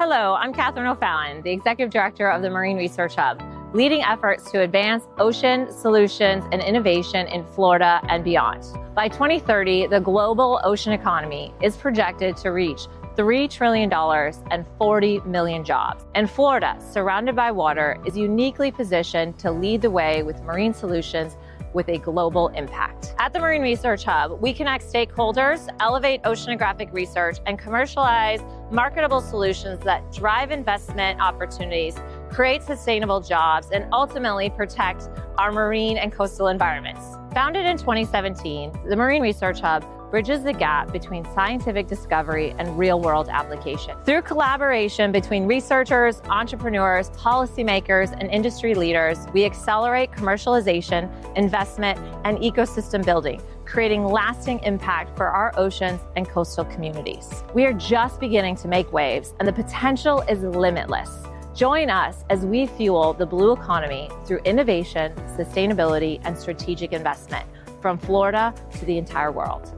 Hello, I'm Katherine O'Fallon, the Executive Director of the Marine Research Hub, leading efforts to advance ocean solutions and innovation in Florida and beyond. By 2030, the global ocean economy is projected to reach $3 trillion and 40 million jobs. And Florida, surrounded by water, is uniquely positioned to lead the way with marine solutions with a global impact. At the Marine Research Hub, we connect stakeholders, elevate oceanographic research, and commercialize marketable solutions that drive investment opportunities, create sustainable jobs, and ultimately protect our marine and coastal environments. Founded in 2017, the Marine Research Hub bridges the gap between scientific discovery and real-world application. Through collaboration between researchers, entrepreneurs, policymakers, and industry leaders, we accelerate commercialization, investment, and ecosystem building, creating lasting impact for our oceans and coastal communities. We are just beginning to make waves, and the potential is limitless. Join us as we fuel the blue economy through innovation, sustainability, and strategic investment from Florida to the entire world.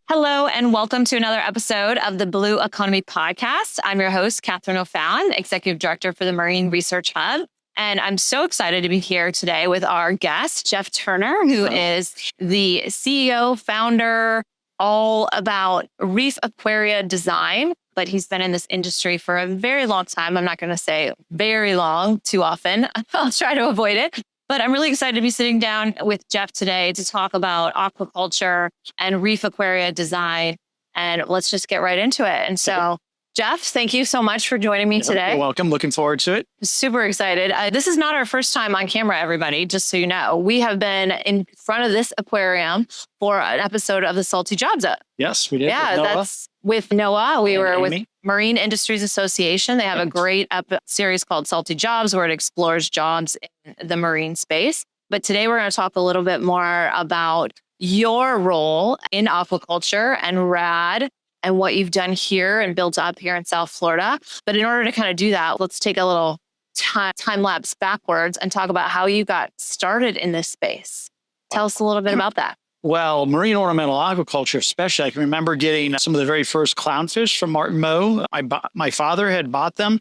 Hello, and welcome to another episode of the Blue Economy Podcast. I'm your host, Katherine O'Fallon, Executive Director for the Marine Research Hub. And I'm so excited to be here today with our guest, Jeff Turner, who is the CEO, founder, all about Reef Aquaria design. But he's been in this industry for a very long time. I'm not going to say very long too often. I'll try to avoid it. But I'm really excited to be sitting down with Jeff today to talk about aquaculture and Reef Aquaria design. And let's just get right into it. And so, Jeff, thank you so much for joining me today. You're welcome. Looking forward to it. Super excited. This is not our first time on camera, everybody, just so you know. We have been in front of this aquarium for an episode of the Salty Jobs Up. Yes, we did. Yeah, that's with Noah. We were with Marine Industries Association. They have a great series called Salty Jobs where it explores jobs in the marine space. But today we're going to talk a little bit more about your role in aquaculture and RAD and what you've done here and built up here in South Florida. But in order to kind of do that, let's take a little time lapse backwards and talk about how you got started in this space. Tell us a little bit about that. Well, marine ornamental aquaculture, especially, I can remember getting some of the very first clownfish from Martin Moe. My father had bought them,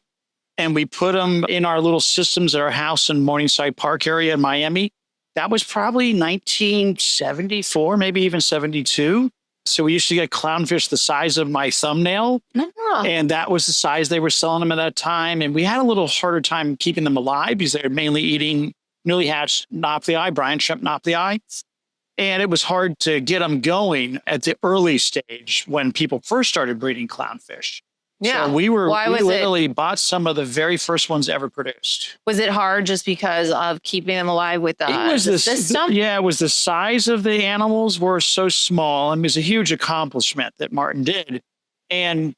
and we put them in our little systems at our house in Morningside Park area in Miami. That was probably 1974, maybe even 72. So we used to get clownfish the size of my thumbnail, and that was the size they were selling them at that time. And we had a little harder time keeping them alive because they were mainly eating newly hatched Noplii, Brine shrimp Noplii. And it was hard to get them going at the early stage when people first started breeding clownfish. Yeah. So we literally bought some of the very first ones ever produced. Was it hard just because of keeping them alive with the system? Yeah, it was the size of the animals were so small. And it was a huge accomplishment that Martin did. And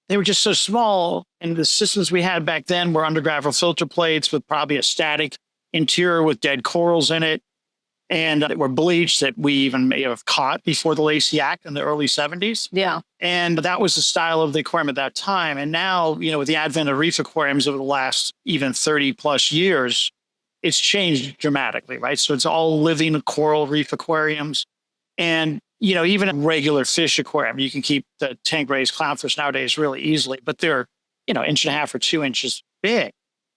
they were just so small. And the systems we had back then were undergravel filter plates with probably a static interior with dead corals in it. And they were bleached that we even may have caught before the Lacey Act in the early 70s. Yeah. And that was the style of the aquarium at that time. And now, with the advent of reef aquariums over the last even 30 plus years, it's changed dramatically, right? So it's all living coral reef aquariums. And, even a regular fish aquarium, you can keep the tank raised clownfish nowadays really easily, but they're, 1.5 or 2 inches big.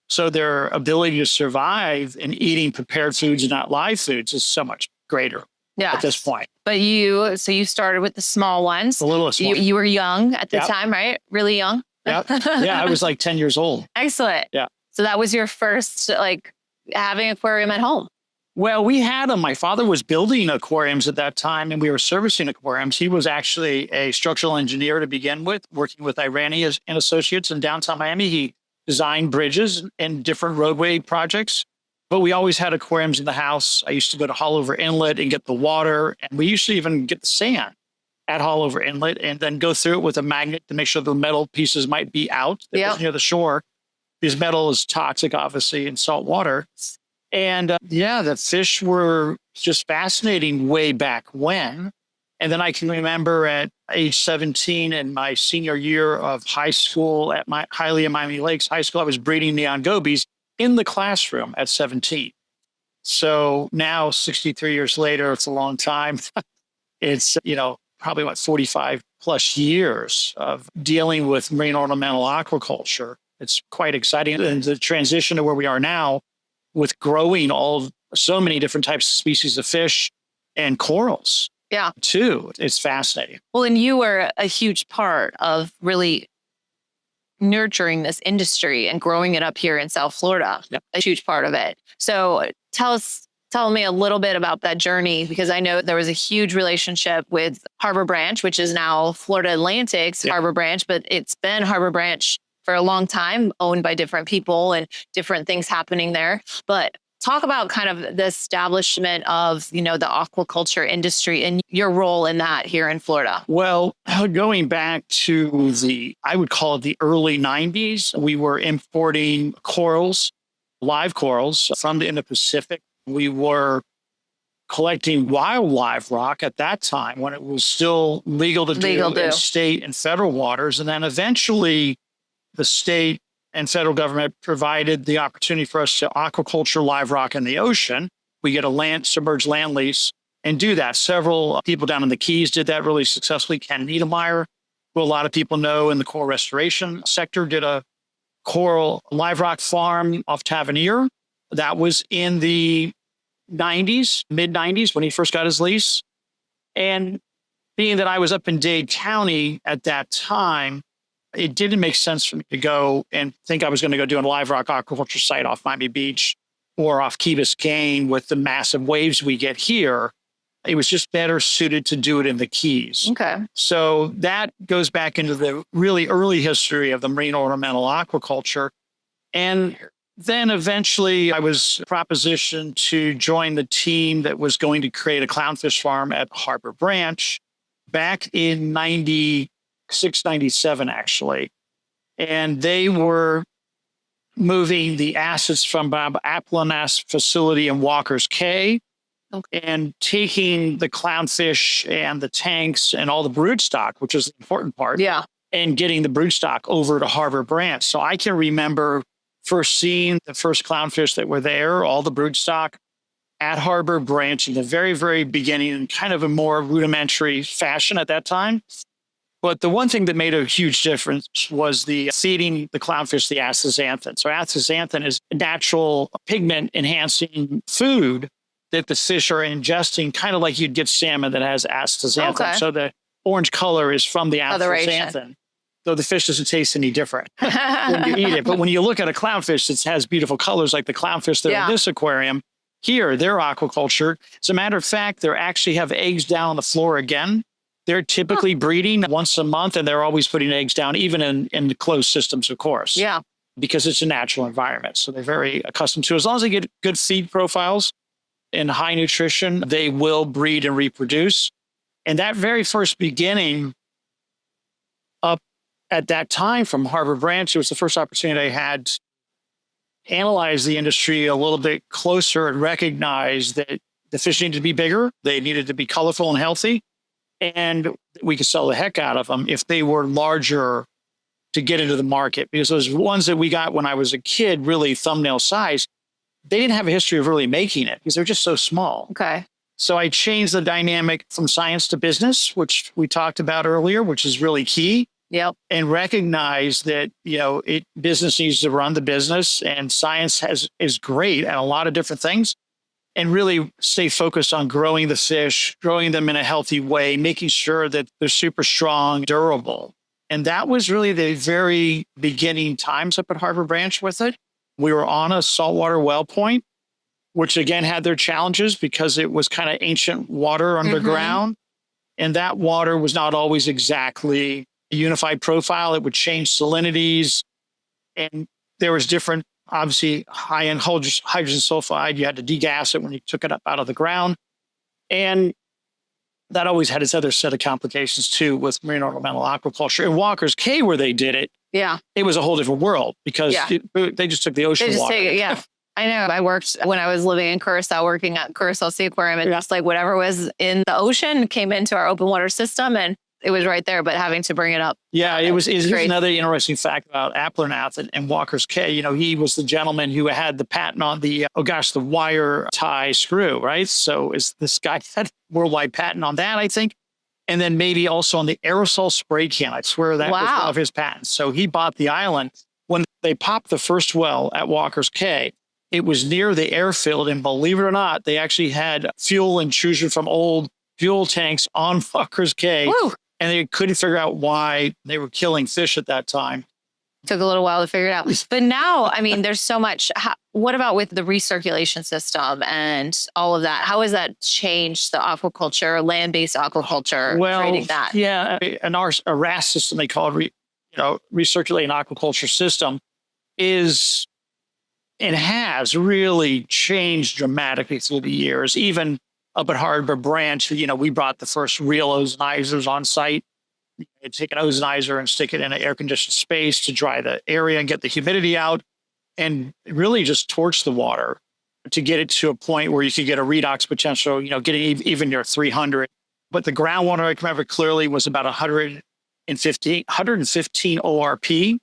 So their ability to survive in eating prepared foods and not live foods is so much greater at this point. But you started with the small ones. The littlest one. You were young at the time, right? Really young? Yep. Yeah, I was like 10 years old. Excellent. Yeah. So that was your first, having an aquarium at home. Well, we had them. My father was building aquariums at that time, and we were servicing aquariums. He was actually a structural engineer to begin with, working with Irani and Associates in downtown Miami. He designed bridges and different roadway projects, but we always had aquariums in the house. I used to go to Hollover Inlet and get the water, and we used to even get the sand at Hollover Inlet and then go through it with a magnet to make sure the metal pieces might be out that was near the shore, because metal is toxic, obviously, in salt water. And the fish were just fascinating way back when. And then I can remember at age 17 in my senior year of high school at my Hialeah Miami Lakes High School, I was breeding neon gobies in the classroom at 17. So now, 63 years later, it's a long time. It's, probably about 45 plus years of dealing with marine ornamental aquaculture. It's quite exciting. And the transition to where we are now with growing so many different types of species of fish and corals. Yeah. Too. It's fascinating. Well, and you were a huge part of really nurturing this industry and growing it up here in South Florida. Yep. A huge part of it. So tell me a little bit about that journey, because I know there was a huge relationship with Harbor Branch, which is now Florida Atlantic's Harbor Branch, but it's been Harbor Branch for a long time, owned by different people and different things happening there. But talk about kind of the establishment of, the aquaculture industry and your role in that here in Florida. Well, going back to I would call it the early 90s, we were importing corals, live corals from in the Pacific. We were collecting wild live rock at that time when it was still legal to do in state and federal waters. And then eventually the state and federal government provided the opportunity for us to aquaculture live rock in the ocean. We get a submerged land lease and do that. Several people down in the Keys did that really successfully. Ken Niedermeyer, who a lot of people know in the coral restoration sector, did a coral live rock farm off Tavernier. That was in the 90s, mid-90s, when he first got his lease. And being that I was up in Dade County at that time, it didn't make sense for me to go and think I was going to go do a live rock aquaculture site off Miami Beach or off Key Biscayne with the massive waves we get here. It was just better suited to do it in the Keys. Okay. So that goes back into the really early history of the marine ornamental aquaculture. And then eventually I was propositioned to join the team that was going to create a clownfish farm at Harbor Branch back in 96, 97, actually. And they were moving the assets from Bob Aplan's facility in Walker's Cay and taking the clownfish and the tanks and all the broodstock, which is the important part, and getting the broodstock over to Harbor Branch. So I can remember first seeing the first clownfish that were there, all the broodstock at Harbor Branch in the very, very beginning, in kind of a more rudimentary fashion at that time. But the one thing that made a huge difference was the feeding the clownfish the astaxanthin. So astaxanthin is a natural pigment-enhancing food that the fish are ingesting, kind of like you'd get salmon that has astaxanthin. Okay. So the orange color is from the astaxanthin. Though the fish doesn't taste any different when you eat it. But when you look at a clownfish that has beautiful colors like the clownfish that are in this aquarium, here, they're aquacultured. As a matter of fact, they actually have eggs down on the floor again. They're typically breeding once a month, and they're always putting eggs down, even in the closed systems, of course. Yeah. Because it's a natural environment. So they're very accustomed to it. As long as they get good feed profiles and high nutrition, they will breed and reproduce. And that very first beginning up at that time from Harbor Branch, it was the first opportunity I had to analyze the industry a little bit closer and recognize that the fish needed to be bigger. They needed to be colorful and healthy. And we could sell the heck out of them if they were larger to get into the market. Because those ones that we got when I was a kid, really thumbnail size, they didn't have a history of really making it because they're just so small. Okay. So I changed the dynamic from science to business, which we talked about earlier, which is really key. Yep. And recognize that, business needs to run the business, and science is great at a lot of different things, and really stay focused on growing the fish, growing them in a healthy way, making sure that they're super strong, durable. And that was really the very beginning times up at Harbor Branch with it. We were on a saltwater well point, which again had their challenges because it was kind of ancient water underground. And that water was not always exactly a unified profile. It would change salinities. And there was different, obviously, high-end hydrogen sulfide. You had to degas it when you took it up out of the ground. And that always had its other set of complications, too, with marine ornamental aquaculture. In Walker's Cay, where they did it, it was a whole different world because they just took the ocean water. I know. I worked when I was living in Curacao, working at Curacao Sea Aquarium, and just like whatever was in the ocean came into our open water system, and it was right there, but having to bring it up. Yeah, here's another interesting fact about Aplernath and Walker's Cay. He was the gentleman who had the patent on the wire tie screw, right? So is this guy had worldwide patent on that, I think. and then maybe also on the aerosol spray can. I swear that was one of his patents. So he bought the island. When they popped the first well at Walker's Cay, it was near the airfield. And believe it or not, they actually had fuel intrusion from old fuel tanks on Walker's Cay. Woo. And they couldn't figure out why they were killing fish at that time. Took a little while to figure it out. But now, I mean, there's so much. What about with the recirculation system and all of that? How has that changed the aquaculture, land-based aquaculture, creating that? Yeah, a RAS system, they call it, recirculating aquaculture system, is and has really changed dramatically through the years. Even up at Harbor Branch, we brought the first real ozonizers on site. You'd take an ozonizer and stick it in an air-conditioned space to dry the area and get the humidity out, and really just torch the water to get it to a point where you could get a redox potential, getting even near 300. But the groundwater, I can remember clearly, was about 115 ORP,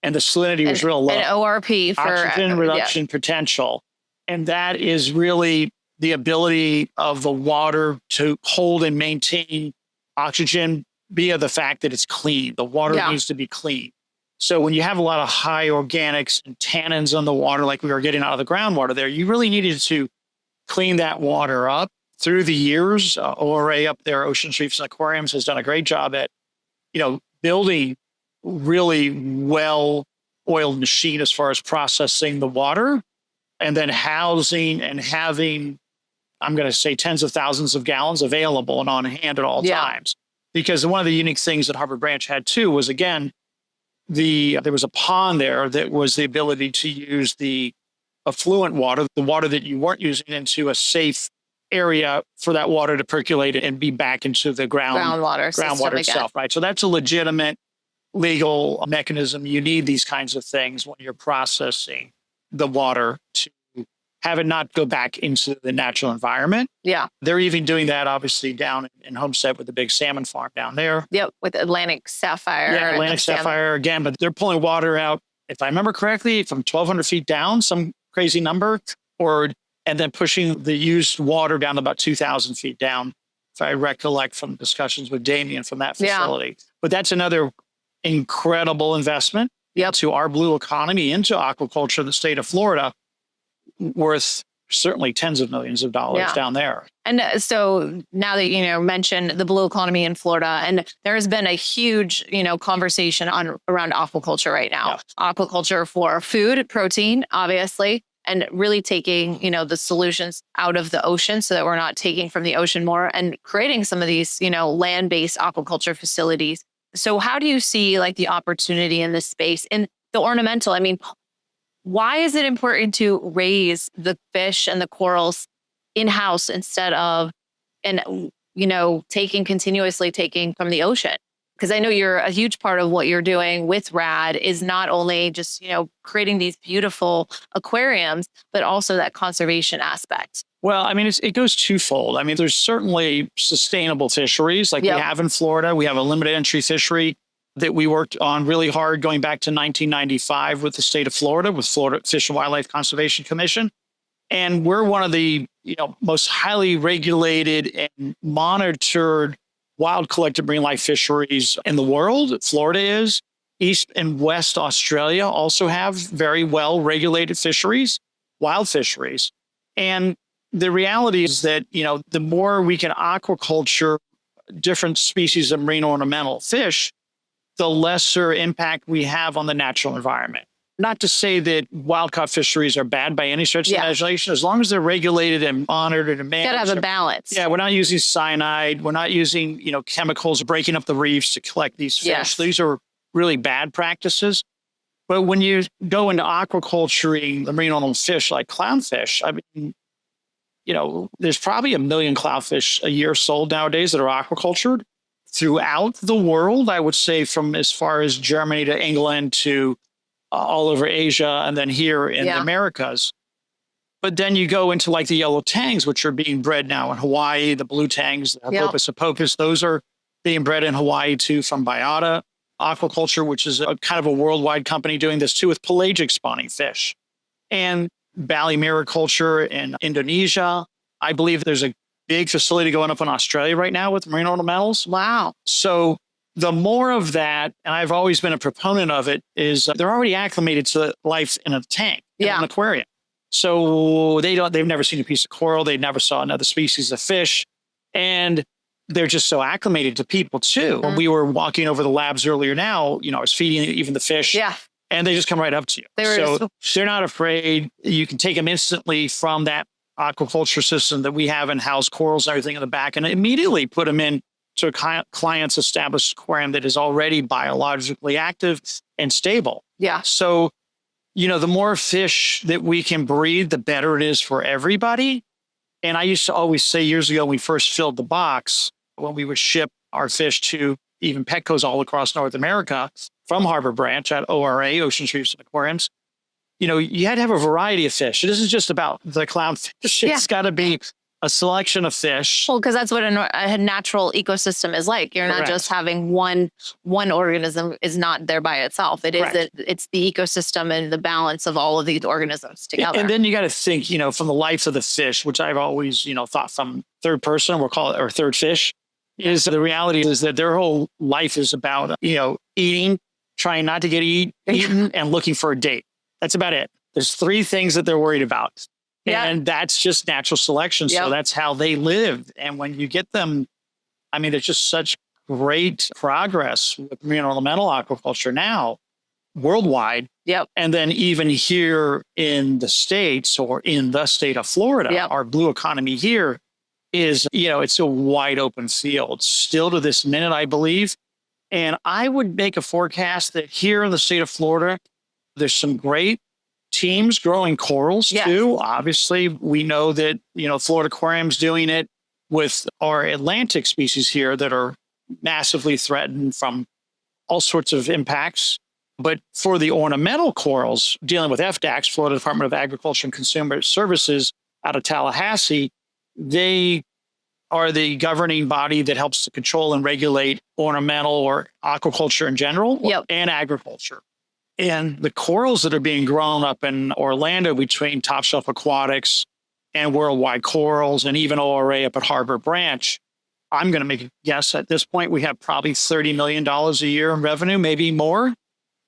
and the salinity was real low. An ORP for oxygen reduction potential. And that is really the ability of the water to hold and maintain oxygen via the fact that it's clean. The water needs to be clean. So when you have a lot of high organics and tannins on the water, like we were getting out of the groundwater there, you really needed to clean that water up. Through the years, ORA up there, Oceans, Reefs, and Aquariums, has done a great job at, building really well-oiled machine as far as processing the water, and then housing and having, I'm going to say, tens of thousands of gallons available and on hand at all times. Because one of the unique things that Harbor Branch had too was, again, there was a pond there that was the ability to use the affluent water, the water that you weren't using, into a safe area for that water to percolate and be back into the groundwater itself, right? So that's a legitimate legal mechanism. You need these kinds of things when you're processing the water to have it not go back into the natural environment. Yeah. They're even doing that, obviously, down in Homestead with the big salmon farm down there. Yep, with Atlantic Sapphire. Yeah, Atlantic Sapphire again, but they're pulling water out, if I remember correctly, from 1,200 feet down, some crazy number, and then pushing the used water down to about 2,000 feet down, if I recollect from discussions with Damien from that facility. Yeah. But that's another incredible investment to our blue economy, into aquaculture, the state of Florida, worth certainly tens of millions of dollars down there. And so now that mentioned the blue economy in Florida, and there has been a huge conversation around aquaculture right now. Aquaculture for food, protein, obviously, and really taking the solutions out of the ocean so that we're not taking from the ocean more, and creating some of these land-based aquaculture facilities. So how do you see the opportunity in this space? In the ornamental, I mean, why is it important to raise the fish and the corals in-house instead of, continuously taking from the ocean? Because I know you're a huge part of what you're doing with RAD is not only just, creating these beautiful aquariums, but also that conservation aspect. Well, I mean, it goes twofold. I mean, there's certainly sustainable fisheries we have in Florida. We have a limited entry fishery that we worked on really hard going back to 1995 with the state of Florida, with Florida Fish and Wildlife Conservation Commission. And we're one of the most highly regulated and monitored wild collected marine life fisheries in the world. Florida is. East and West Australia also have very well regulated fisheries, wild fisheries. And the reality is that, the more we can aquaculture different species of marine ornamental fish, the lesser impact we have on the natural environment. Not to say that wild-caught fisheries are bad by any stretch of the imagination, as long as they're regulated and monitored and managed. Got to have a balance. Yeah, we're not using cyanide. We're not using, chemicals breaking up the reefs to collect these fish. Yes. These are really bad practices. But when you go into aquaculturing the marine ornamental fish like clownfish, I mean, there's probably 1 million clownfish a year sold nowadays that are aquacultured throughout the world. I would say from as far as Germany to England to all over Asia, and then here in the Americas. But then you go into the yellow tangs, which are being bred now in Hawaii, the blue tangs, the Hopopus apopus, those are being bred in Hawaii too from Biota Aquaculture, which is a kind of a worldwide company doing this too with pelagic spawning fish. And Bali Mariculture in Indonesia. I believe there's a big facility going up in Australia right now with marine ornamentals. Wow. So the more of that, and I've always been a proponent of it, is they're already acclimated to life in a tank, in an aquarium. So they've never seen a piece of coral. They never saw another species of fish. And they're just so acclimated to people too. When we were walking over the labs earlier now, I was feeding even the fish. Yeah. And they just come right up to you. So they're not afraid. You can take them instantly from that aquaculture system that we have in house, corals and everything in the back, and immediately put them in to a client's established aquarium that is already biologically active and stable. Yeah. So, the more fish that we can breed, the better it is for everybody. And I used to always say years ago, when we first filled the box, when we would ship our fish to even Petco's all across North America from Harbor Branch at ORA, Ocean Reefs and Aquariums, you had to have a variety of fish. This is just about the clownfish. It's got to be a selection of fish. Well, because that's what a natural ecosystem is like. You're not just having one organism is not there by itself. It's the ecosystem and the balance of all of these organisms together. And then you got to think, from the life of the fish, which I've always, thought from third person, we'll call it, or third fish, is the reality is that their whole life is about, eating, trying not to get eaten, and looking for a date. That's about it. There's 3 things that they're worried about. And that's just natural selection. So that's how they live. And when you get them, there's just such great progress with marine ornamental aquaculture now worldwide. And then even here in the States or in the state of Florida, our blue economy here is, it's a wide open field still to this minute, I believe. And I would make a forecast that here in the state of Florida, there's some great teams growing corals too. Obviously, we know that, Florida Aquarium's doing it with our Atlantic species here that are massively threatened from all sorts of impacts. But for the ornamental corals, dealing with FDACS, Florida Department of Agriculture and Consumer Services out of Tallahassee, they are the governing body that helps to control and regulate ornamental or aquaculture in general and agriculture. And the corals that are being grown up in Orlando between Top Shelf Aquatics and Worldwide Corals and even ORA up at Harbor Branch, I'm going to make a guess at this point, we have probably $30 million a year in revenue, maybe more.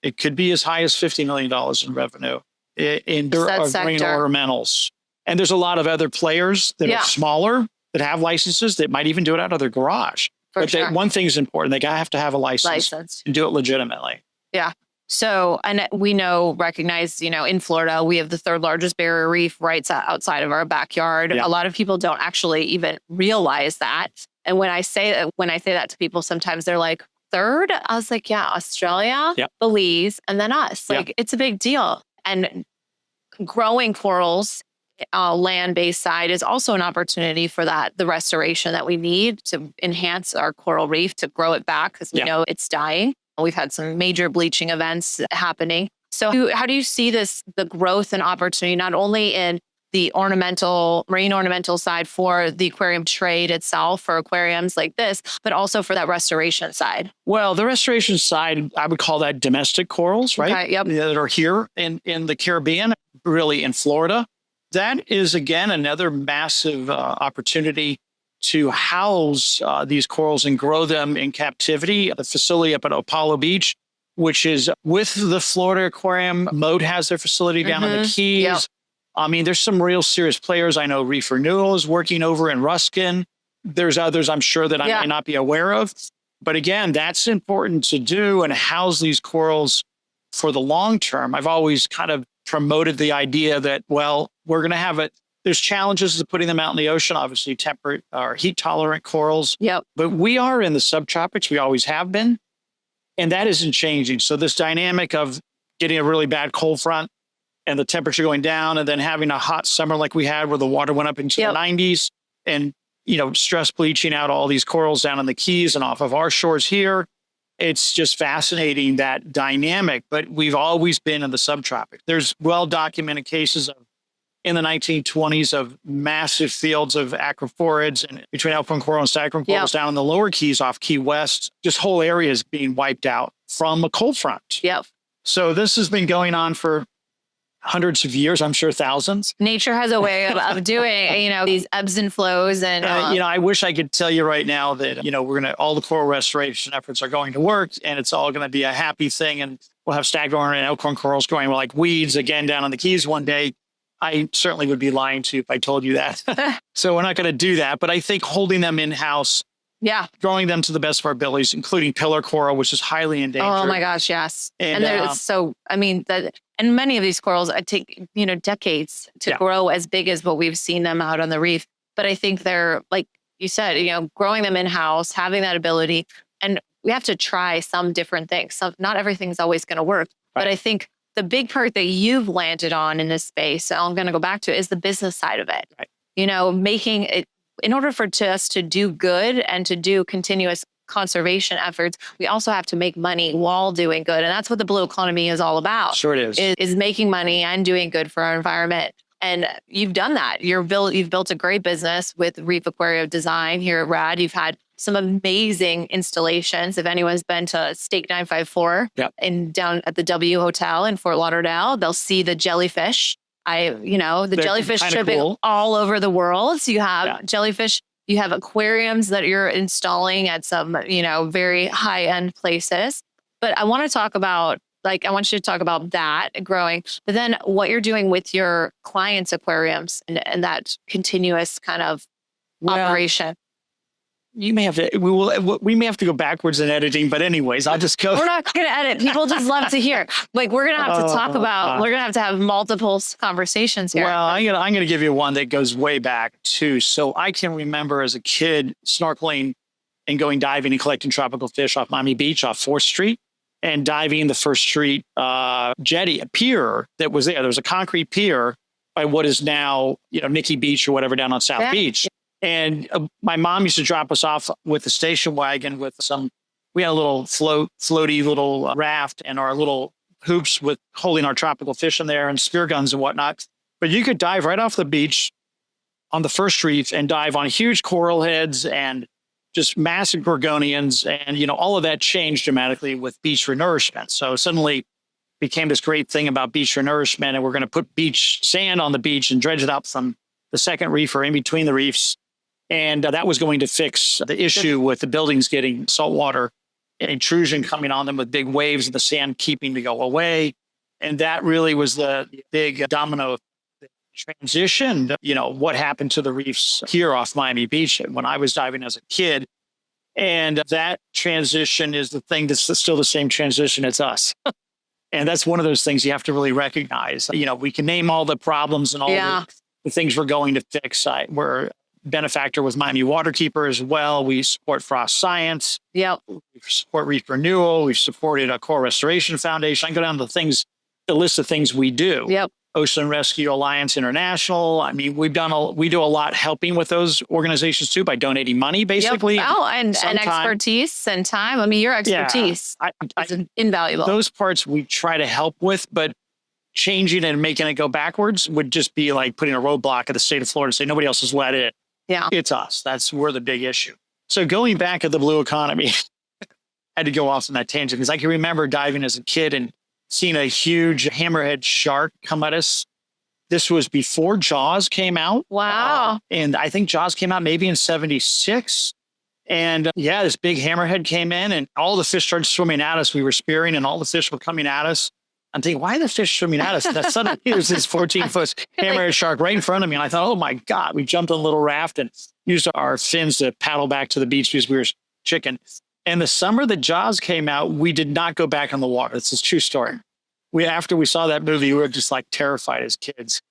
It could be as high as $50 million in revenue in marine ornamentals. And there's a lot of other players that are smaller that have licenses that might even do it out of their garage. One thing is important. They have to have a license and do it legitimately. Yeah. So, and we recognize, in Florida, we have the 3rd largest barrier reef right outside of our backyard. A lot of people don't actually even realize that. And when I say that to people, sometimes they're like, 3rd? I was like, yeah, Australia, Belize, and then us. Like, it's a big deal. And growing corals, land-based side is also an opportunity for the restoration that we need to enhance our coral reef, to grow it back because we know it's dying. We've had some major bleaching events happening. So how do you see the growth and opportunity, not only in the marine ornamental side for the aquarium trade itself, for aquariums like this, but also for that restoration side? Well, the restoration side, I would call that domestic corals, right? Okay, that are here in the Caribbean, really in Florida. That is, again, another massive opportunity to house these corals and grow them in captivity. The facility up at Apollo Beach, which is with the Florida Aquarium, Mode has their facility down in the Keys. There's some real serious players. I know Reef Renewal is working over in Ruskin. There's others I'm sure that I may not be aware of. But again, that's important to do and house these corals for the long term. I've always kind of promoted the idea that, well, we're going to have it. There's challenges to putting them out in the ocean, obviously temperate or heat tolerant corals. But we are in the subtropics. We always have been. And that isn't changing. So this dynamic of getting a really bad cold front and the temperature going down and then having a hot summer like we had where the water went up into the 90s and, stress bleaching out all these corals down in the Keys and off of our shores here. It's just fascinating, that dynamic. But we've always been in the subtropics. There's well-documented cases in the 1920s of massive fields of acrophorids and between alpine coral and staghorn corals down in the lower Keys off Key West, just whole areas being wiped out from a cold front. So this has been going on for hundreds of years, I'm sure thousands. Nature has a way of doing, these ebbs and flows. And, I wish I could tell you right now that, all the coral restoration efforts are going to work and it's all going to be a happy thing. And we'll have staghorn and elkhorn corals growing like weeds again down on the Keys one day. I certainly would be lying to you if I told you that. So we're not going to do that. But I think holding them in-house, growing them to the best of our abilities, including pillar coral, which is highly endangered. Oh my gosh, yes. And and many of these corals take, decades to grow as big as what we've seen them out on the reef. But I think they're, like you said, growing them in-house, having that ability, and we have to try some different things. Not everything's always going to work. Right. But I think the big part that you've landed on in this space, so I'm going to go back to, is the business side of it. Right. Making it, in order for us to do good and to do continuous conservation efforts, we also have to make money while doing good. And that's what the blue economy is all about. Sure it is making money and doing good for our environment. And you've done that. You've built a great business with Reef Aquaria design here at RAD. You've had some amazing installations. If anyone's been to Steak 954 and down at the W Hotel in Fort Lauderdale, they'll see the jellyfish. The jellyfish shipping all over the world. So you have jellyfish, you have aquariums that you're installing at some, very high end places. But I want to talk about, I want you to talk about that growing, but then what you're doing with your clients' aquariums and that continuous kind of operation. You may have to, we may have to go backwards in editing, but anyways, I'll just go. We're not going to edit. People just love to hear. We're going to have to talk about, we're going to have multiple conversations here. Well, I'm going to give you one that goes way back too. So I can remember as a kid snorkeling and going diving and collecting tropical fish off Miami Beach off 4th Street and diving the First Street jetty, a pier that was there. There was a concrete pier by what is now, Nikki Beach or whatever down on South Beach. And my mom used to drop us off with a station wagon with we had a little floaty little raft and our little hoops with holding our tropical fish in there and spear guns and whatnot. But you could dive right off the beach on the First Reef and dive on huge coral heads and just massive gorgonians. And, all of that changed dramatically with beach renourishment. So suddenly became this great thing about beach renourishment. And we're going to put beach sand on the beach and dredge it up from the second reef or in between the reefs. And that was going to fix the issue with the buildings getting saltwater intrusion coming on them with big waves and the sand keeping to go away. And that really was the big domino transition. What happened to the reefs here off Miami Beach when I was diving as a kid. And that transition is the thing that's still the same transition as us. And that's one of those things you have to really recognize. We can name all the problems and all the things we're going to fix. We're benefactor with Miami Waterkeeper as well. We support Frost Science. Yep. We support Reef Renewal. We've supported a Coral Restoration Foundation. I can go down the list of things we do. Yep. Ocean Rescue Alliance International. I mean, we do a lot helping with those organizations too by donating money, basically. Yep. Oh, and expertise and time. I mean, your expertise is invaluable. Those parts we try to help with, but changing it and making it go backwards would just be like putting a roadblock at the state of Florida and say nobody else has let it. Yeah. It's us. We're the big issue. So going back at the blue economy, I had to go off on that tangent because I can remember diving as a kid and seeing a huge hammerhead shark come at us. This was before Jaws came out. Wow. And I think Jaws came out maybe in 76. And this big hammerhead came in and all the fish started swimming at us. We were spearing and all the fish were coming at us. I'm thinking, why are the fish swimming at us? And suddenly there's this 14-foot hammerhead shark right in front of me. And I thought, oh my God, we jumped on a little raft and used our fins to paddle back to the beach because we were chicken. And the summer that Jaws came out, we did not go back on the water. It's a true story. After we saw that movie, we were just like terrified as kids.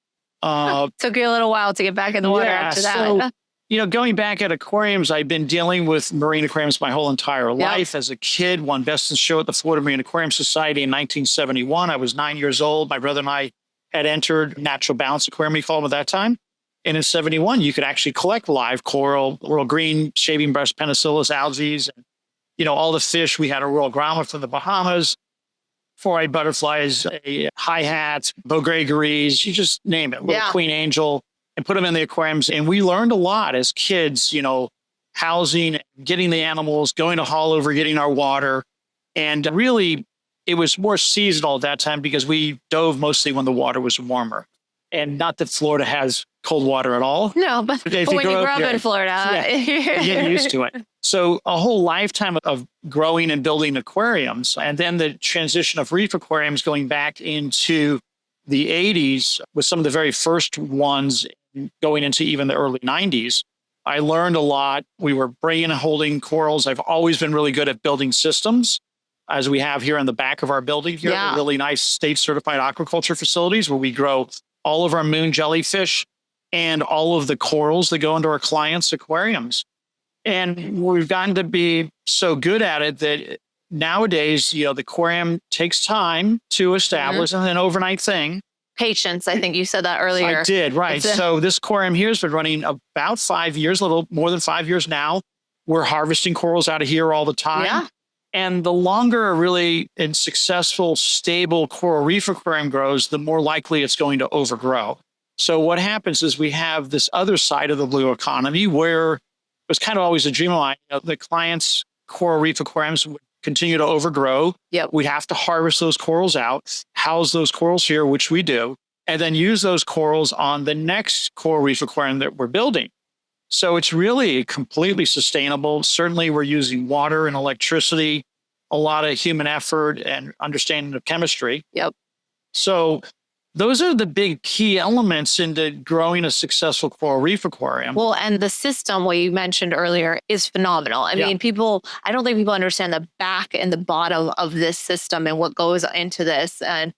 Took you a little while to get back in the water after that. So, going back at aquariums, I've been dealing with marine aquariums my whole entire life. As a kid, won Best in Show at the Florida Marine Aquarium Society in 1971. I was 9 years old. My brother and I had entered Natural Balance Aquarium, we called them at that time. And in 71, you could actually collect live coral, royal green, shaving breast, penicillus, algae, and, all the fish. We had a royal grommet from the Bahamas, four-eyed butterflies, high hats, bogregaries, you just name it, little queen angel, and put them in the aquariums. And we learned a lot as kids, housing, getting the animals, going to haul over, getting our water. And really, it was more seasonal at that time because we dove mostly when the water was warmer. And not that Florida has cold water at all. No, but when you grow up in Florida, you get used to it. So a whole lifetime of growing and building aquariums, and then the transition of reef aquariums going back into the 80s with some of the very first ones going into even the early 90s. I learned a lot. We were bringing and holding corals. I've always been really good at building systems, as we have here in the back of our building here, really nice state-certified aquaculture facilities where we grow all of our moon jellyfish and all of the corals that go into our clients' aquariums. And we've gotten to be so good at it that nowadays, the aquarium takes time to establish and an overnight thing. Patience, I think you said that earlier. I did, right. So this aquarium here has been running about 5 years, a little more than 5 years now. We're harvesting corals out of here all the time. Yeah. And the longer a really and successful, stable coral reef aquarium grows, the more likely it's going to overgrow. So what happens is we have this other side of the blue economy where it was kind of always a dream of mine. The clients' coral reef aquariums would continue to overgrow. Yep. We'd have to harvest those corals out, house those corals here, which we do, and then use those corals on the next coral reef aquarium that we're building. So it's really completely sustainable. Certainly we're using water and electricity, a lot of human effort and understanding of chemistry. Yep. So those are the big key elements into growing a successful coral reef aquarium. Well, and the system, what you mentioned earlier, is phenomenal. I mean, I don't think people understand the back and the bottom of this system and what goes into this. And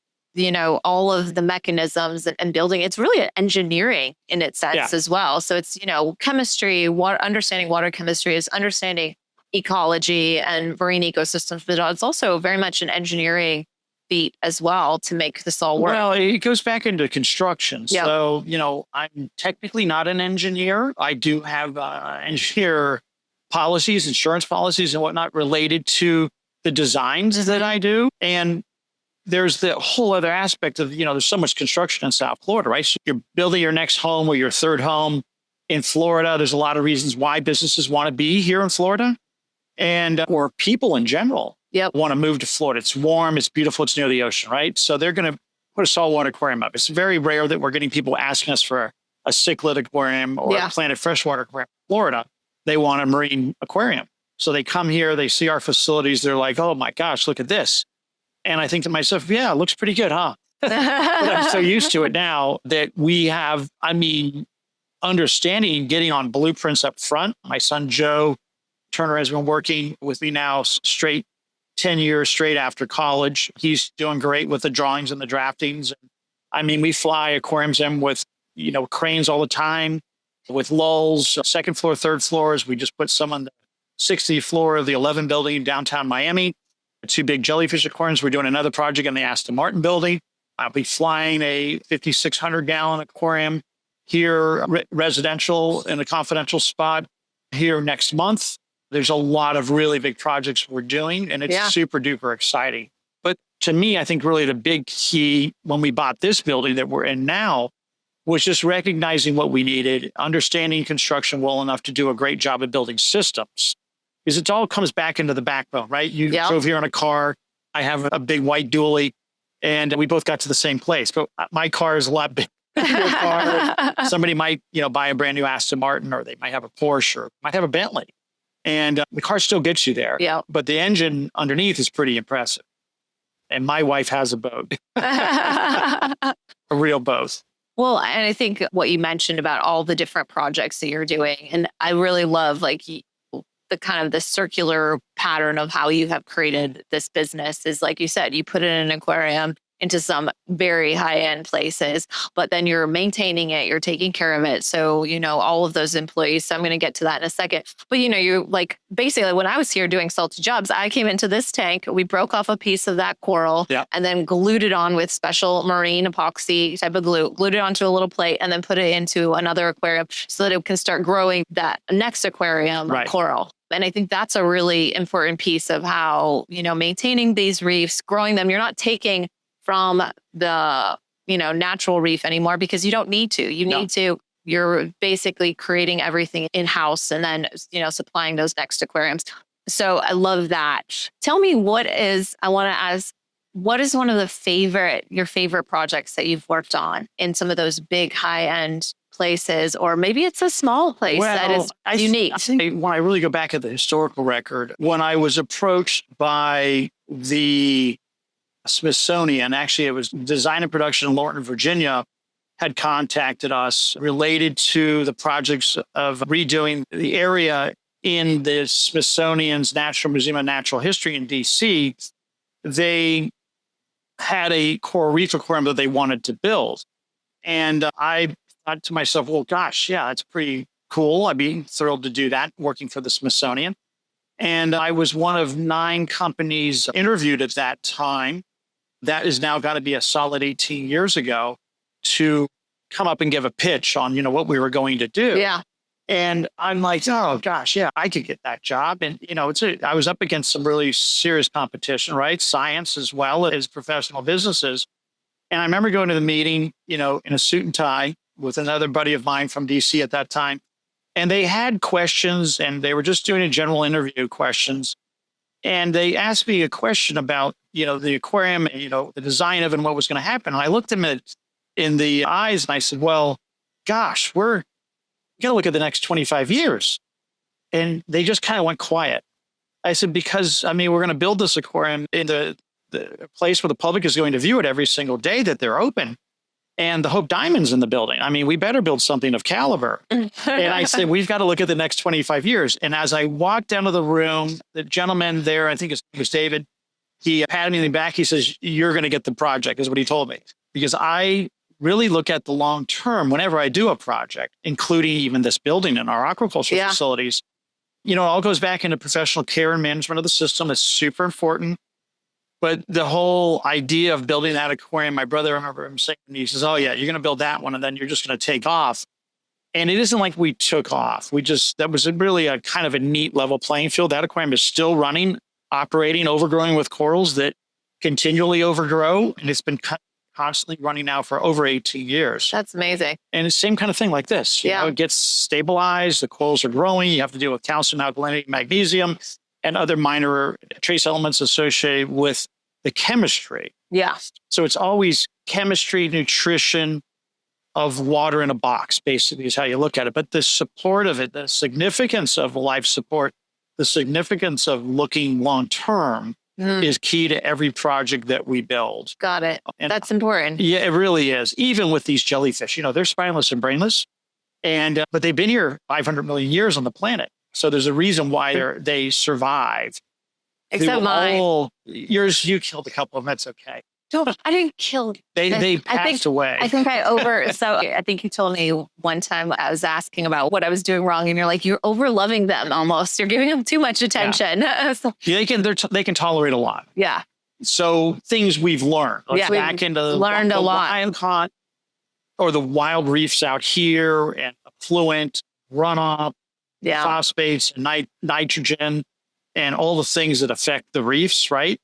all of the mechanisms and building, it's really engineering in its sense as well. So it's, chemistry, understanding water chemistry is understanding ecology and marine ecosystems, but it's also very much an engineering feat as well to make this all work. Well, it goes back into construction. Yep. So, I'm technically not an engineer. I do have engineer policies, insurance policies and whatnot related to the designs that I do. And there's the whole other aspect of, there's so much construction in South Florida, right? So you're building your next home or your third home in Florida. There's a lot of reasons why businesses want to be here in Florida or people in general want to move to Florida. It's warm, it's beautiful, it's near the ocean, right? So they're going to put a saltwater aquarium up. It's very rare that we're getting people asking us for a cichlid aquarium or a planted freshwater aquarium in Florida. They want a marine aquarium. So they come here, they see our facilities, they're like, oh my gosh, look at this. And I think to myself, yeah, it looks pretty good, huh? But I'm so used to it now that we have, understanding, getting on blueprints up front. My son, Joe Turner, has been working with me now 10 years straight after college. He's doing great with the drawings and the draftings. We fly aquariums in with, cranes all the time, with lulls, second floor, third floors. We just put some on the 60th floor of the 11 building in downtown Miami. 2 big jellyfish aquariums. We're doing another project in the Aston Martin building. I'll be flying a 5,600 gallon aquarium here, residential in a confidential spot here next month. There's a lot of really big projects we're doing, and it's super duper exciting. But to me, I think really the big key when we bought this building that we're in now was just recognizing what we needed, understanding construction well enough to do a great job of building systems. Because it all comes back into the backbone, right? You drove here in a car. I have a big white dually, and we both got to the same place. But my car is a lot bigger than your car. Somebody might, buy a brand new Aston Martin, or they might have a Porsche, or might have a Bentley. And the car still gets you there. Yeah. But the engine underneath is pretty impressive. And my wife has a boat, a real boat. Well, and I think what you mentioned about all the different projects that you're doing, and I really love the kind of the circular pattern of how you have created this business is, like you said, you put it in an aquarium into some very high-end places, but then you're maintaining it, you're taking care of it. So, all of those employees, so I'm going to get to that in a second. But, you're basically when I was here doing salty jobs, I came into this tank, we broke off a piece of that coral and then glued it on with special marine epoxy type of glue, glued it onto a little plate and then put it into another aquarium so that it can start growing that next aquarium coral. And I think that's a really important piece of how, maintaining these reefs, growing them, you're not taking from the, natural reef anymore because you don't need to. You're basically creating everything in-house and then, supplying those next aquariums. So I love that. Tell me I want to ask, what is one of your favorite projects that you've worked on in some of those big high-end places, or maybe it's a small place that is unique? I think when I really go back at the historical record, when I was approached by the Smithsonian, actually it was Design and Production in Lorton, Virginia, had contacted us related to the projects of redoing the area in the Smithsonian's National Museum of Natural History in DC. They had a coral reef aquarium that they wanted to build. And I thought to myself, well, gosh, yeah, that's pretty cool. I'd be thrilled to do that working for the Smithsonian. And I was one of 9 companies interviewed at that time. That is now got to be a solid 18 years ago, to come up and give a pitch on, what we were going to do. Yeah. And I'm like, oh gosh, yeah, I could get that job. And, I was up against some really serious competition, right? Science as well as professional businesses. And I remember going to the meeting, in a suit and tie with another buddy of mine from DC at that time. And they had questions, and they were just doing a general interview questions. And they asked me a question about, the aquarium, the design of it and what was going to happen. And I looked them in the eyes and I said, well, gosh, we got to look at the next 25 years. And they just kind of went quiet. I said, because, we're going to build this aquarium in the place where the public is going to view it every single day that they're open. And the Hope Diamond's in the building. We better build something of caliber. And I said, we've got to look at the next 25 years. And as I walked down to the room, the gentleman there, I think his name was David, he patted me in the back. He says, you're going to get the project, is what he told me. Because I really look at the long term whenever I do a project, including even this building and our aquaculture facilities. It all goes back into professional care and management of the system. That's super important. But the whole idea of building that aquarium, my brother, I remember him saying, he says, oh yeah, you're going to build that one and then you're just going to take off. And it isn't like we took off. That was really a kind of a neat level playing field. That aquarium is still running, operating, overgrowing with corals that continually overgrow. And it's been constantly running now for over 18 years. That's amazing. And it's the same kind of thing like this. You know, it gets stabilized. The corals are growing. You have to deal with calcium, alkalinity, magnesium, and other minor trace elements associated with the chemistry. Yeah. So it's always chemistry, nutrition of water in a box, basically, is how you look at it. But the support of it, the significance of life support, the significance of looking long term is key to every project that we build. Got it. And that's important. Yeah, it really is. Even with these jellyfish, they're spineless and brainless, but they've been here 500 million years on the planet. So there's a reason why they survive. Except mine. You killed a couple of them. That's okay. No, I didn't kill. They passed away. I think so I think you told me one time I was asking about what I was doing wrong, and you're like, you're over loving them almost. You're giving them too much attention. Yeah. They can tolerate a lot. Yeah. So things we've learned. Back into learned a lot. Wild or the wild reefs out here, and affluent, runoff, phosphates, and nitrogen, and all the things that affect the reefs, right?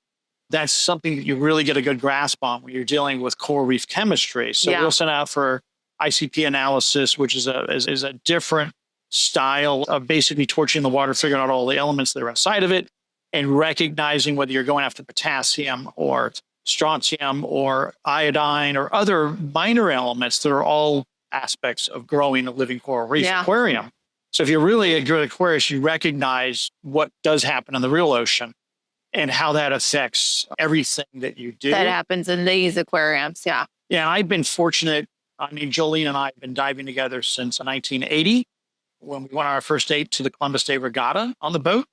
That's something that you really get a good grasp on when you're dealing with coral reef chemistry. So we'll send out for ICP analysis, which is a different style of basically torching the water, figuring out all the elements that are inside of it, and recognizing whether you're going after potassium or strontium or iodine or other minor elements that are all aspects of growing a living coral reef aquarium. So if you're really a good aquarist, you recognize what does happen in the real ocean and how that affects everything that you do. That happens in these aquariums, yeah. Yeah, I've been fortunate. Jolene and I have been diving together since 1980 when we went on our first date to the Columbus Day Regatta on the boat.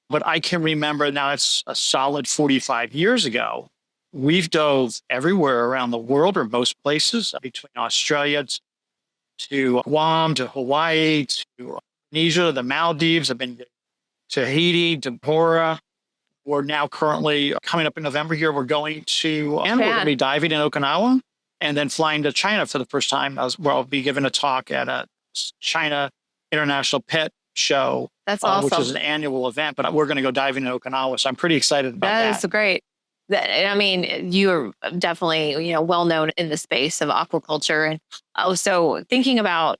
But I can remember now it's a solid 45 years ago. We've dove everywhere around the world, or most places, between Australia to Guam, to Hawaii, to Indonesia, the Maldives. I've been to Tahiti, to Bora. We're now currently coming up in November here. We're going to, and we're going to be diving in Okinawa and then flying to China for the first time, where I'll be giving a talk at a China International Pet Show. That's awesome. Which is an annual event, but we're going to go diving in Okinawa. So I'm pretty excited about that. That is great. You're definitely, well known in the space of aquaculture. And also thinking about,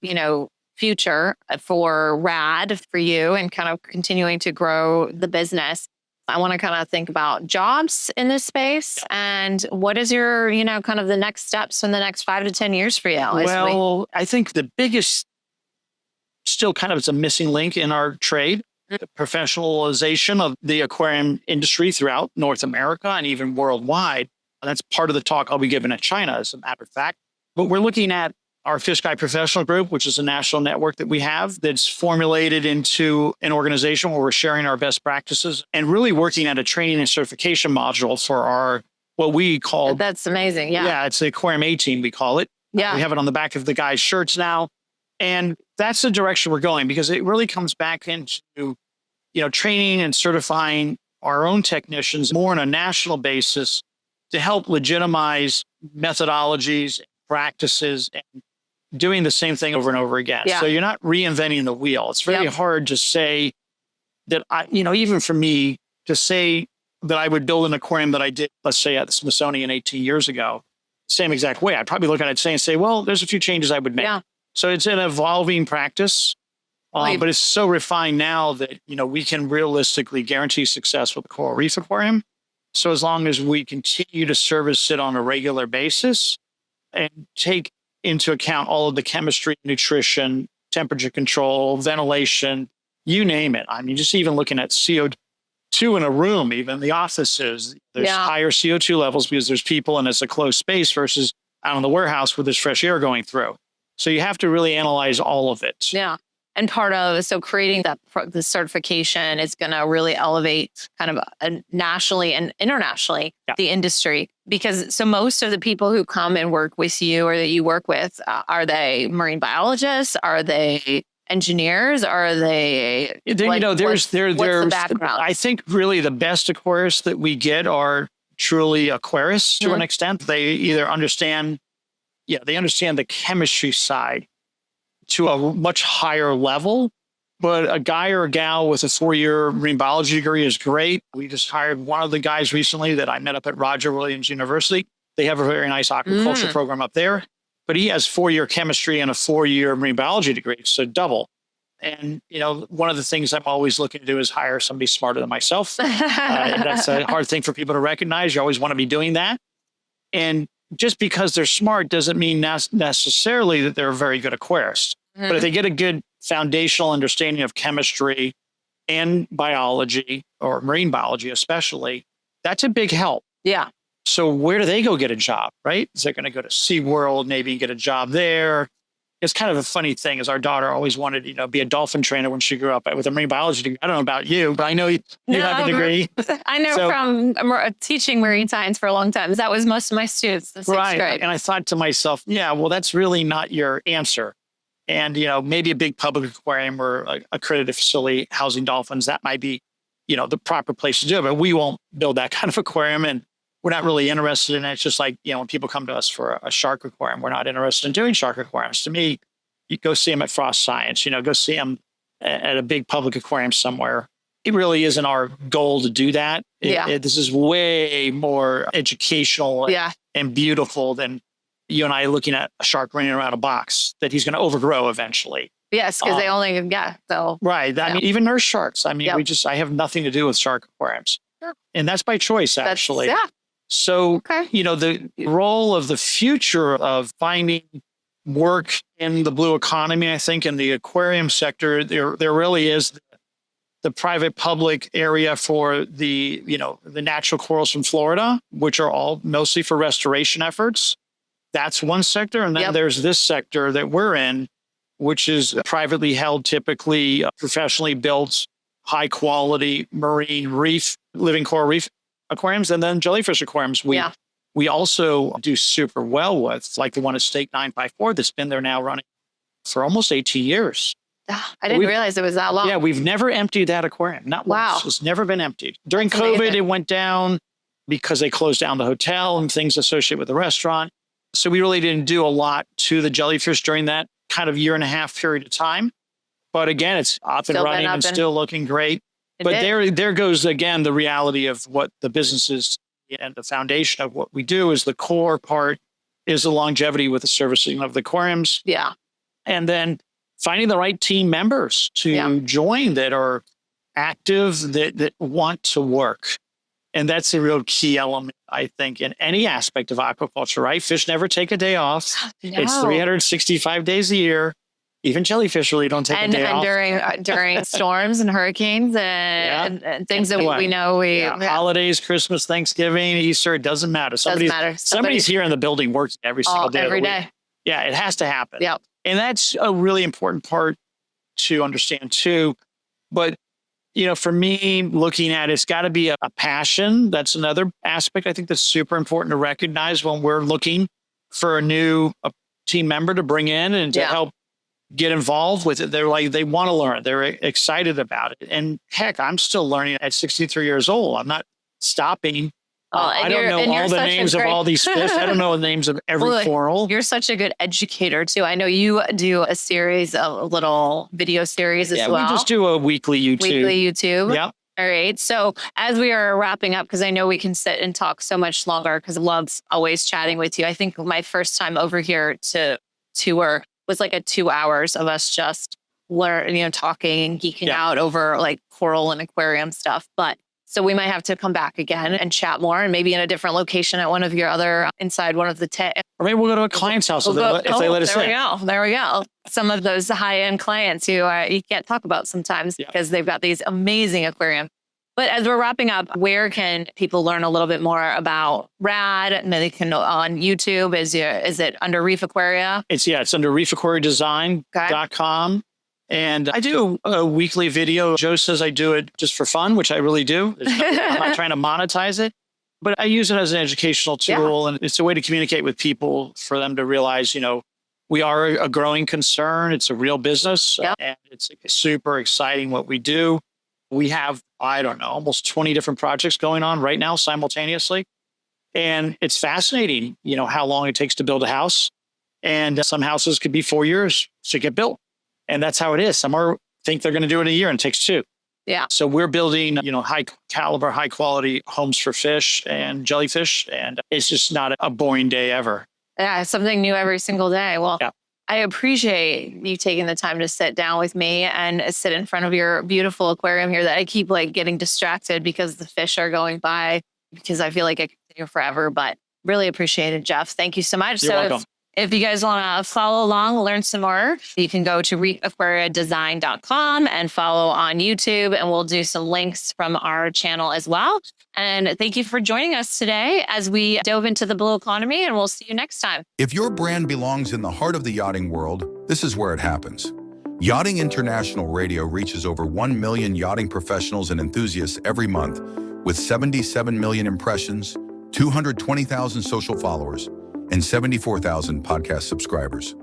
future for RAD for you and kind of continuing to grow the business. I want to kind of think about jobs in this space and what is your, kind of the next steps in the next 5 to 10 years for you? Well, I think the biggest still kind of is a missing link in our trade, the professionalization of the aquarium industry throughout North America and even worldwide. And that's part of the talk I'll be giving at China, as a matter of fact. But we're looking at our Fish Guy Professional Group, which is a national network that we have that's formulated into an organization where we're sharing our best practices and really working at a training and certification module for our, what we call... That's amazing. Yeah. Yeah, it's the Aquarium A team, we call it. Yeah. We have it on the back of the guys' shirts now. And that's the direction we're going, because it really comes back into, training and certifying our own technicians more on a national basis to help legitimize methodologies, practices, and doing the same thing over and over again. Yeah. So you're not reinventing the wheel. It's very hard to say that, even for me, to say that I would build an aquarium that I did, let's say at the Smithsonian 18 years ago, same exact way. I'd probably look at it and say, well, there's a few changes I would make. Yeah. So it's an evolving practice, but it's so refined now that, we can realistically guarantee success with the Coral Reef Aquarium. So as long as we continue to service it on a regular basis and take into account all of the chemistry, nutrition, temperature control, ventilation, you name it. I mean, just even looking at CO2 in a room, even the offices, there's higher CO2 levels because there's people and it's a closed space versus out in the warehouse where there's fresh air going through. So you have to really analyze all of it. Yeah. And so creating the certification is going to really elevate kind of nationally and internationally the industry, because so most of the people who come and work with you or that you work with, are they marine biologists? Are they engineers? Are they? What's the background? I think really the best aquarists that we get are truly aquarists to an extent. They either understand the chemistry side to a much higher level, but a guy or a gal with a 4-year marine biology degree is great. We just hired one of the guys recently that I met up at Roger Williams University. They have a very nice aquaculture program up there, but he has 4-year chemistry and a 4-year marine biology degree, so double. And, one of the things I'm always looking to do is hire somebody smarter than myself. And that's a hard thing for people to recognize. You always want to be doing that. And just because they're smart doesn't mean necessarily that they're a very good aquarist. But if they get a good foundational understanding of chemistry and biology, or marine biology especially, that's a big help. Yeah. So where do they go get a job, right? Is they going to go to SeaWorld, maybe get a job there? It's kind of a funny thing, as our daughter always wanted, be a dolphin trainer when she grew up with a marine biology degree. I don't know about you, but I know you have a degree. I know from teaching marine science for a long time. That was most of my students, the 6th grade. And I thought to myself, well, that's really not your answer. And, maybe a big public aquarium or a accredited facility housing dolphins, that might be, the proper place to do it. But we won't build that kind of aquarium, and we're not really interested in it. It's just like, when people come to us for a shark aquarium, we're not interested in doing shark aquariums. To me, you go see them at Frost Science, go see them at a big public aquarium somewhere. It really isn't our goal to do that. This is way more educational and beautiful than you and I looking at a shark running around a box that he's going to overgrow eventually. Yes, because they only, Right. I mean, even nurse sharks. I mean, I have nothing to do with shark aquariums. Sure. And that's by choice, actually. So, the role of the future of finding work in the blue economy, I think in the aquarium sector, there really is the private-public area for the natural corals from Florida, which are all mostly for restoration efforts. That's one sector. And then there's this sector that we're in, which is privately held, typically professionally built, high quality marine reef, living coral reef aquariums, and then jellyfish aquariums. We also do super well with, like the one at Stake 954 that's been there now running for almost 18 years. I didn't realize it was that long. Yeah, we've never emptied that aquarium. Not once. It's never been emptied. During That's COVID, amazing. It went down because they closed down the hotel and things associated with the restaurant. So we really didn't do a lot to the jellyfish during that kind of 1.5 year period of time. But again, it's up and running and still looking great. But there goes, again, the reality of what the business is, and the foundation of what we do is the core part is the longevity with the servicing of the aquariums. Yeah. And then finding the right team members to join that are active, that want to work. And that's a real key element, I think, in any aspect of aquaculture, right? Fish never take a day off. No. It's 365 days a year. Even jellyfish really don't take a day off. And during storms and hurricanes and things that we know holidays, Christmas, Thanksgiving, Easter, it doesn't matter. Somebody's here in the building working every single day. Every day. Yeah, it has to happen. Yep. And that's a really important part to understand too. But for me, looking at it's got to be a passion. That's another aspect I think that's super important to recognize when we're looking for a team member to bring in and to help get involved with it. They're like, they want to learn. They're excited about it. And heck, I'm still learning at 63 years old. I'm not stopping. I don't know all the names of all these fish. I don't know the names of every coral. You're such a good educator too. I know you do a little video series as well. Yeah, we just do a weekly YouTube. Yep. All right. So as we are wrapping up, because I know we can sit and talk so much longer because I love always chatting with you. I think my first time over here to tour was like 2 hours of us just talking and geeking out over like coral and aquarium stuff. But so we might have to come back again and chat more, and maybe in a different location at one of your other, inside one of the or maybe we'll go to a client's house if they let us in. There we go. Some of those high-end clients who you can't talk about sometimes because they've got these amazing aquariums. But as we're wrapping up, where can people learn a little bit more about RAD? And they can on YouTube. Is it under Reef Aquaria? It's under reefaquariadesign.com. And I do a weekly video. Joe says I do it just for fun, which I really do. I'm not trying to monetize it, but I use it as an educational tool. And it's a way to communicate with people for them to realize, we are a growing concern. It's a real business and it's super exciting what we do. We have, almost 20 different projects going on right now simultaneously. And it's fascinating, how long it takes to build a house. And some houses could be 4 years to get built. And that's how it is. Some think they're going to do it in a year and it takes 2. Yeah. So we're building, high caliber, high quality homes for fish and jellyfish. And it's just not a boring day ever. Yeah. Something new every single day. Well, I appreciate you taking the time to sit down with me and sit in front of your beautiful aquarium here that I keep getting distracted because the fish are going by because I feel like I could continue forever, but really appreciate it, Jeff. Thank you so much. You're welcome. If you guys want to follow along, learn some more, you can go to reefaquariadesign.com and follow on YouTube, and we'll do some links from our channel as well. And thank you for joining us today as we dove into the blue economy, and we'll see you next time. If your brand belongs in the heart of the yachting world, this is where it happens. Yachting International Radio reaches over 1 million yachting professionals and enthusiasts every month with 77 million impressions, 220,000 social followers, and 74,000 podcast subscribers.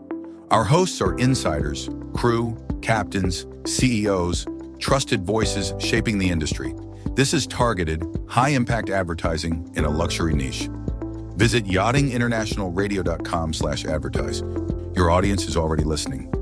Our hosts are insiders, crew, captains, CEOs, trusted voices shaping the industry. This is targeted, high-impact advertising in a luxury niche. Visit yachtinginternationalradio.com/advertise. Your audience is already listening.